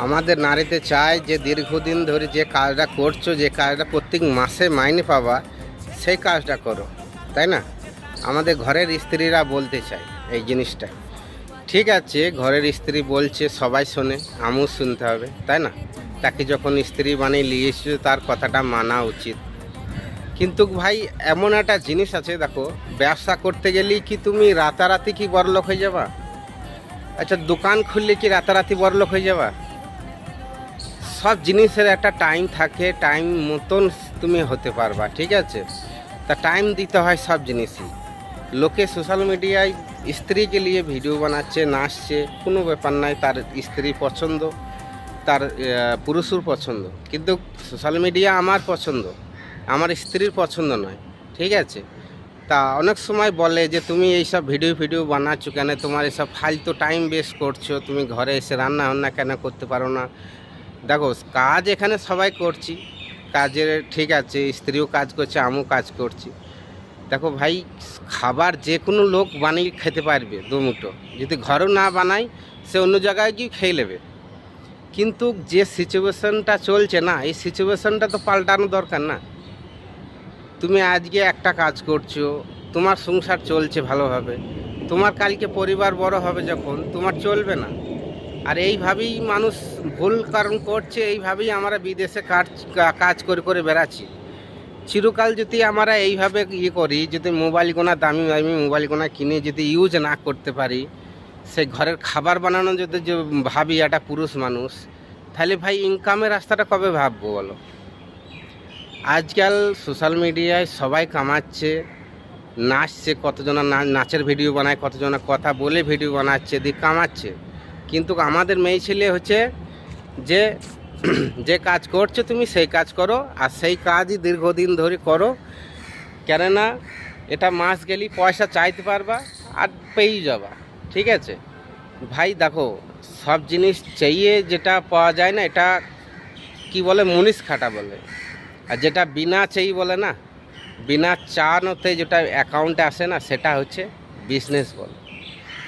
আমাদের নারীতে চায় যে দীর্ঘদিন ধরে যে কাজটা করছো, যে কাজটা প্রত্যেক মাসে মাইনে পাবা, সেই কাজটা করো, তাই না? আমাদের ঘরের স্ত্রীরা বলতে চায় এই জিনিসটা। ঠিক আছে, ঘরের স্ত্রী বলছে, সবাই শোনে, আমিও শুনতে হবে, তাই না? তাকে যখন স্ত্রী বানিয়ে নিয়ে এসেছো, তার কথাটা মানা উচিত। কিন্তু ভাই, এমন একটা জিনিস আছে, দেখো, ব্যবসা করতে গেলেই কি তুমি রাতারাতি কি বড়লোক হয়ে যাবা? আচ্ছা, দোকান খুললে কি রাতারাতি বড়লোক হয়ে যাবা? সব জিনিসের একটা টাইম থাকে, টাইম মতন তুমি হতে পারবা, ঠিক আছে? তা টাইম দিতে হয় সব জিনিসই। লোকে সোশ্যাল মিডিয়ায় স্ত্রীকে নিয়ে ভিডিও বানাচ্ছে, নাচছে, কোনো ব্যাপার নাই, তার স্ত্রী পছন্দ, তার পুরুষের পছন্দ, কিন্তু সোশ্যাল মিডিয়া আমার পছন্দ, আমার স্ত্রীর পছন্দ নয়, ঠিক আছে? তা অনেক সময় বলে যে তুমি এইসব ভিডিও বানাচ্ছ কেন, তোমার এসব ফালতু টাইম ওয়েস্ট করছো, তুমি ঘরে এসে রান্না বান্না কেন করতে পারো না? দেখো, কাজ এখানে সবাই করছি, কাজের ঠিক আছে, স্ত্রীও কাজ করছে, আমিও কাজ করছি। দেখো ভাই, খাবার যে কোনো লোক বানিয়ে খেতে পারবে দুমুঠো, যদি ঘরেও না বানায় সে অন্য জায়গায় গিয়ে খেয়ে নেবে। কিন্তু যে সিচুয়েশনটা চলছে না, এই সিচুয়েশনটা তো পাল্টানো দরকার না? তুমি আজকে একটা কাজ করছো, তোমার সংসার চলছে ভালোভাবে, তোমার কালকে পরিবার বড় হবে যখন, তোমার চলবে না। আর এইভাবেই মানুষ ভুল কারণ করছে, এইভাবেই আমরা বিদেশে কাজ করে করে বেড়াচ্ছি। চিরকাল যদি আমরা এইভাবে করি, যদি মোবাইলগুলো দামি দামি মোবাইলগুলো কিনে যদি ইউজ না করতে পারি, সেই ঘরের খাবার বানানো যদি ভাবি একটা পুরুষ মানুষ, তাহলে ভাই ইনকামের রাস্তাটা কবে ভাববো বলো? আজকাল সোশ্যাল মিডিয়ায় সবাই কামাচ্ছে, নাচছে, কতজনা নাচের ভিডিও বানায়, কতজনা কথা বলে ভিডিও বানাচ্ছে, দিয়ে কামাচ্ছে। কিন্তু আমাদের মেয়ে ছেলে হচ্ছে যে যে কাজ করছো তুমি সেই কাজ করো, আর সেই কাজই দীর্ঘদিন ধরে করো, কেননা এটা মাস গেলেই পয়সা চাইতে পারবা আর পেয়েই যাবা, ঠিক আছে? ভাই দেখো, সব জিনিস চাইয়ে যেটা পাওয়া যায় না, এটা কি বলে, মুনিশ খাটা বলে। আর যেটা বিনা চেয়ে বলে না, বিনা চানতে যেটা অ্যাকাউন্টে আসে না, সেটা হচ্ছে বিজনেস বলে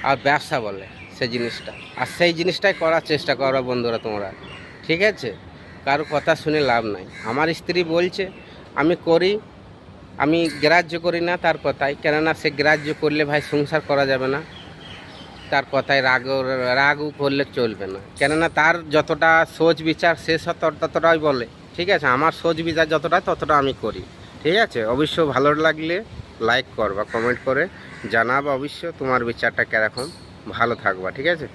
আর ব্যবসা বলে সেই জিনিসটা। আর সেই জিনিসটাই করার চেষ্টা করো বন্ধুরা তোমরা, ঠিক আছে? কারো কথা শুনে লাভ নাই। আমার স্ত্রী বলছে, আমি করি, আমি গ্রাহ্য করি না তার কথাই, কেননা সে গ্রাহ্য করলে ভাই সংসার করা যাবে না, তার কথায় রাগও করলে চলবে না, কেননা তার যতটা সোচ বিচার সে ততটাই বলে, ঠিক আছে? আমার সোচ বিচার যতটা, ততটা আমি করি, ঠিক আছে? অবশ্য ভালো লাগলে লাইক করবা, কমেন্ট করে জানাবা অবশ্য তোমার বিচারটা কীরকম, ভালো থাকবা, ঠিক আছে?